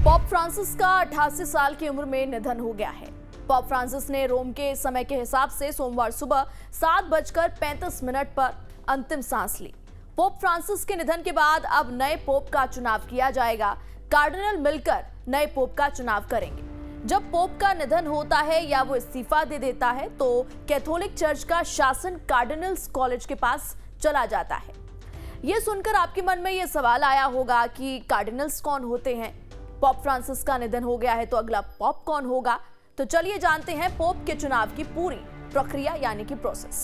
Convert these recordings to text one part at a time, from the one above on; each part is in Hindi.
पोप फ्रांसिस का 88 साल की उम्र में निधन हो गया है। पोप फ्रांसिस ने रोम के समय के हिसाब से सोमवार सुबह 7:35 पर अंतिम सांस ली। पोप फ्रांसिस के निधन के बाद अब नए पोप का चुनाव किया जाएगा। कार्डिनल मिलकर नए पोप का चुनाव करेंगे। जब पोप का निधन होता है या वो इस्तीफा दे देता है तो कैथोलिक चर्च का शासन कार्डिनल्स कॉलेज के पास चला जाता है। ये सुनकर आपके मन में ये सवाल आया होगा कि कार्डिनल्स कौन होते हैं। पोप फ्रांसिस का निधन हो गया है तो अगला पोप कौन होगा। तो चलिए जानते हैं पोप के चुनाव की पूरी प्रक्रिया यानी कि प्रोसेस।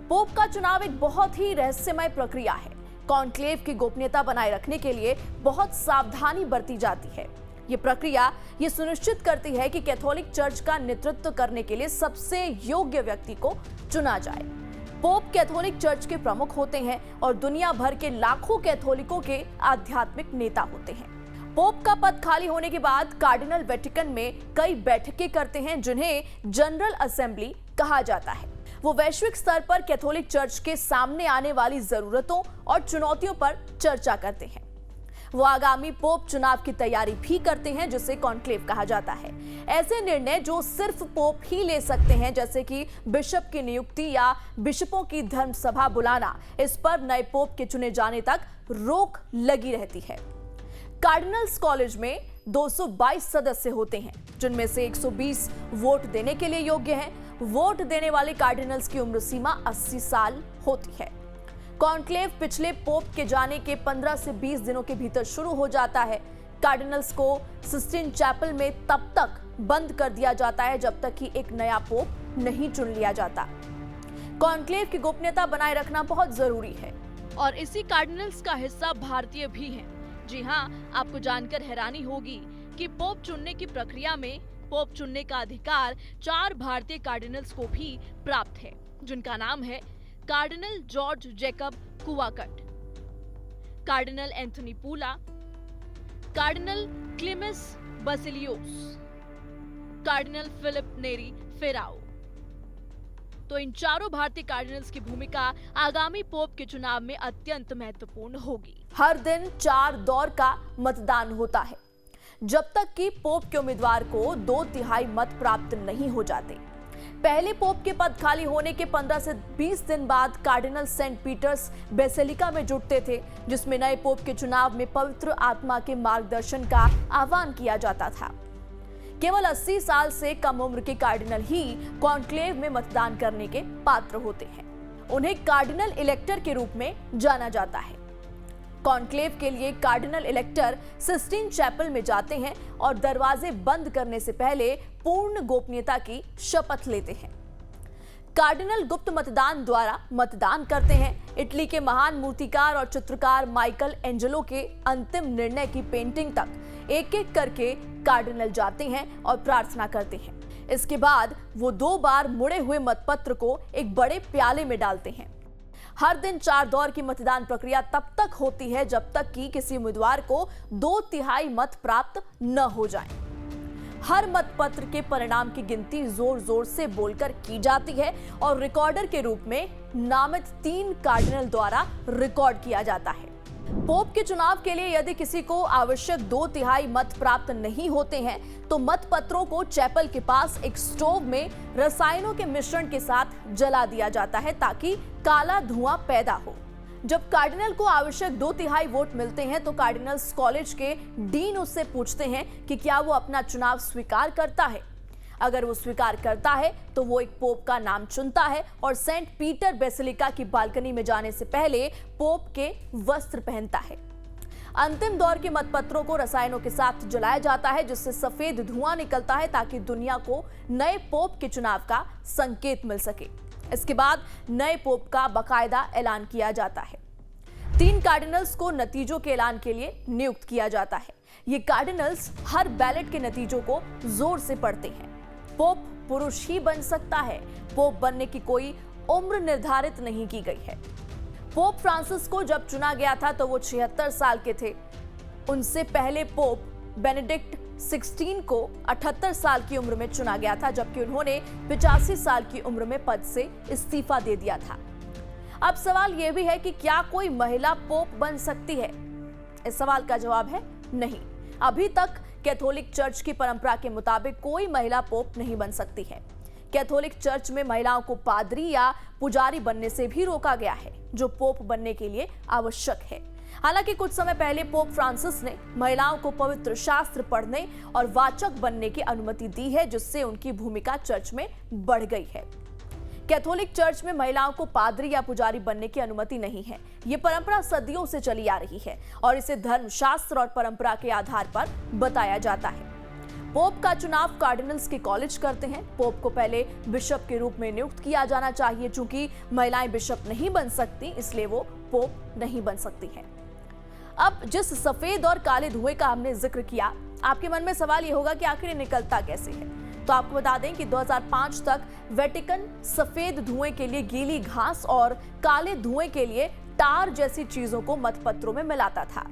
पोप का चुनाव एक बहुत ही रहस्यमय प्रक्रिया है। कॉन्क्लेव की गोपनीयता बनाए रखने के लिए बहुत सावधानी बरती जाती है। ये प्रक्रिया ये सुनिश्चित करती है कि कैथोलिक चर्च का नेतृत्व करने के लिए सबसे योग्य व्यक्ति को चुना जाए। पोप कैथोलिक चर्च के प्रमुख होते हैं और दुनिया भर के लाखों कैथोलिकों के आध्यात्मिक नेता होते हैं। पोप का पद खाली होने के बाद कार्डिनल वेटिकन में कई बैठकें करते हैं जिन्हें जनरल असेंबली कहा जाता है। वो वैश्विक स्तर पर कैथोलिक चर्च के सामने आने वाली जरूरतों और चुनौतियों पर चर्चा करते हैं। वो आगामी पोप चुनाव की तैयारी भी करते हैं जिसे कॉन्क्लेव कहा जाता है। ऐसे निर्णय जो सिर्फ पोप ही ले सकते हैं जैसे कि बिशप की नियुक्ति या बिशपों की धर्म सभा बुलाना, इस पर नए पोप के चुने जाने तक रोक लगी रहती है। कार्डिनल्स कॉलेज में 222 सदस्य होते हैं जिनमें से 120 वोट देने के लिए योग्य हैं। वोट देने वाले कार्डिनल्स की उम्र सीमा 80 साल होती है। कॉन्क्लेव पिछले पोप के जाने के 15 से 20 दिनों के भीतर शुरू हो जाता है। कार्डिनल्स को सिस्टीन चैपल में तब तक बंद कर दिया जाता है जब तक कि एक नया पोप नहीं चुन लिया जाता। कॉन्क्लेव की गोपनीयता बनाए रखना बहुत जरूरी है और इसी कार्डिनल्स का हिस्सा भारतीय भी हैं। जी हाँ, आपको जानकर हैरानी होगी कि पोप चुनने की प्रक्रिया में पोप चुनने का अधिकार 4 भारतीय कार्डिनल्स को भी प्राप्त है, जिनका नाम है cardinal George Jacob Koovakad, cardinal Anthony Poola, cardinal Cleemis Baselios, cardinal Philip Neri Ferrao. तो इन चारों भारतीय कार्डिनल्स की भूमिका आगामी पोप के चुनाव में अत्यंत महत्वपूर्ण होगी। हर दिन 4 दौर का मतदान होता है जब तक कि पोप के उम्मीदवार को 2/3 मत प्राप्त नहीं हो जाते। पहले पोप के पद खाली होने के 15 से 20 दिन बाद कार्डिनल सेंट पीटर्स बेसिलिका में जुटते थे, जिसमें नए पोप के चुनाव में पवित्र आत्मा के मार्गदर्शन का आह्वान किया जाता था। केवल 80 साल से कम उम्र के कार्डिनल ही कॉन्क्लेव में मतदान करने के पात्र होते हैं। उन्हें कार्डिनल इलेक्टर के रूप में जाना जाता है। कॉन्क्लेव के लिए कार्डिनल इलेक्टर सिस्टीन चैपल में जाते हैं और दरवाजे बंद करने से पहले पूर्ण गोपनीयता की शपथ लेते हैं। कार्डिनल गुप्त मतदान द्वारा मतदान करते हैं। इटली के महान मूर्तिकार और चित्रकार माइकल एंजेलो के अंतिम निर्णय की पेंटिंग तक एक-एक करके कार्डिनल जाते हैं और प्रार्थना करते हैं। इसके बाद वो 2 बार मुड़े हुए मतपत्र को एक बड़े प्याले में डालते हैं। हर दिन 4 दौर की मतदान प्रक्रिया तब तक होती है जब तक कि किसी उम्मीदवार को 2/3 मत प्राप्त न हो जाए। हर मतपत्र के परिणाम की गिनती जोर जोर से बोलकर की जाती है और रिकॉर्डर के रूप में नामित 3 कार्डिनल द्वारा रिकॉर्ड किया जाता है। पोप के चुनाव के लिए यदि किसी को आवश्यक 2/3 मत प्राप्त नहीं होते हैं तो मतपत्रों को चैपल के पास एक स्टोव में रसायनों के मिश्रण के साथ जला दिया जाता है ताकि काला धुआं पैदा हो। जब कार्डिनल को आवश्यक 2/3 वोट मिलते हैं तो कार्डिनल्स कॉलेज के डीन उससे पूछते हैं कि क्या वो अपना चुनाव स्वीकार करता है। अगर वो स्वीकार करता है तो वो एक पोप का नाम चुनता है और सेंट पीटर बेसिलिका की बालकनी में जाने से पहले पोप के वस्त्र पहनता है। अंतिम दौर के मतपत्रों को रसायनों के साथ जलाया जाता है जिससे सफेद धुआं निकलता है ताकि दुनिया को नए पोप के चुनाव का संकेत मिल सके। इसके बाद नए पोप का बाकायदा ऐलान किया जाता है। 3 कार्डिनल्स को नतीजों के ऐलान के लिए नियुक्त किया जाता है। ये कार्डिनल्स हर बैलेट के नतीजों को जोर से पढ़ते हैं। पोप पुरुष ही बन सकता है। पोप बनने की कोई उम्र निर्धारित नहीं की गई है। पोप फ्रांसिस को जब चुना गया था तो वो 76 साल के थे। उनसे पहले पोप बेनेडिक्ट 16 को 78 साल की उम्र में चुना गया था, जबकि उन्होंने 85 साल की उम्र में पद से इस्तीफा दे दिया था। अब सवाल यह भी है कि क्या कोई महिला पोप बन सकती है? इस सवाल का जवाब है नहीं। अभी तक कैथोलिक चर्च की परंपरा के मुताबिक कोई महिला पोप नहीं बन सकती है। कैथोलिक चर्च में महिलाओं को पादरी या पुजारी बनने से भी रोका गया है, जो पोप बनने के लिए आवश्यक है। हालांकि कुछ समय पहले पोप फ्रांसिस ने महिलाओं को पवित्र शास्त्र पढ़ने और वाचक बनने की अनुमति दी है, जिससे उनकी भूमिका चर्च में बढ़ गई है। कैथोलिक चर्च में महिलाओं को पादरी या पुजारी बनने की अनुमति नहीं है। ये परंपरा सदियों से चली आ रही है और इसे धर्मशास्त्र और परंपरा के आधार पर बताया जाता है। पोप का चुनाव कार्डिनल्स के कॉलेज करते हैं। पोप को पहले बिशप के रूप में नियुक्त किया जाना चाहिए। चूंकि महिलाएं बिशप नहीं बन सकती, इसलिए वो पोप नहीं बन सकती हैं। अब जिस सफेद और काले धुएं का हमने जिक्र किया, आपके मन में सवाल ये होगा कि आखिर ये निकलता कैसे है। तो आपको बता दें कि 2005 तक वेटिकन सफेद धुएं के लिए गीली घास और काले धुएं के लिए टार जैसी चीजों को मतपत्रों में मिलाता था।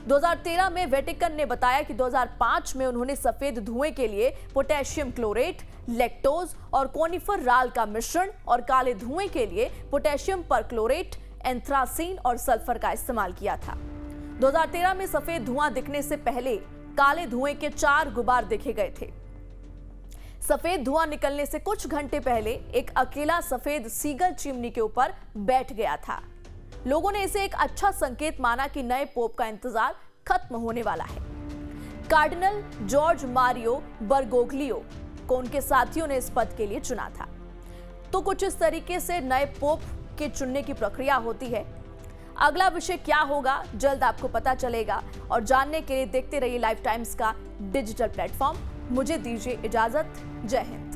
2013 में वेटिकन ने बताया कि 2005 में उन्होंने सफेद धुएं के लिए पोटेशियम क्लोरेट, लैक्टोज और कोनिफर राल का मिश्रण और काले धुएं के लिए पोटेशियम परक्लोरेट, एंथ्रासीन और सल्फर का इस्तेमाल किया था। 2013 में सफेद धुआं दिखने से पहले काले धुएं के 4 गुबार देखे गए थे। सफेद धुआं निकलने से कुछ घंटे पहले एक अकेला सफेद सीगल चिमनी के ऊपर बैठ गया था। लोगों ने इसे एक अच्छा संकेत माना कि नए पोप का इंतजार खत्म होने वाला है। कार्डिनल जॉर्ज मारियो बरगोग्लियो को उनके साथियों ने इस पद के लिए चुना था। तो कुछ इस तरीके से नए पोप के चुनने की प्रक्रिया होती है। अगला विषय क्या होगा, जल्द आपको पता चलेगा। और जानने के लिए देखते रहिए लाइफ टाइम्स का डिजिटल प्लेटफॉर्म। मुझे दीजिए इजाजत। जय हिंद।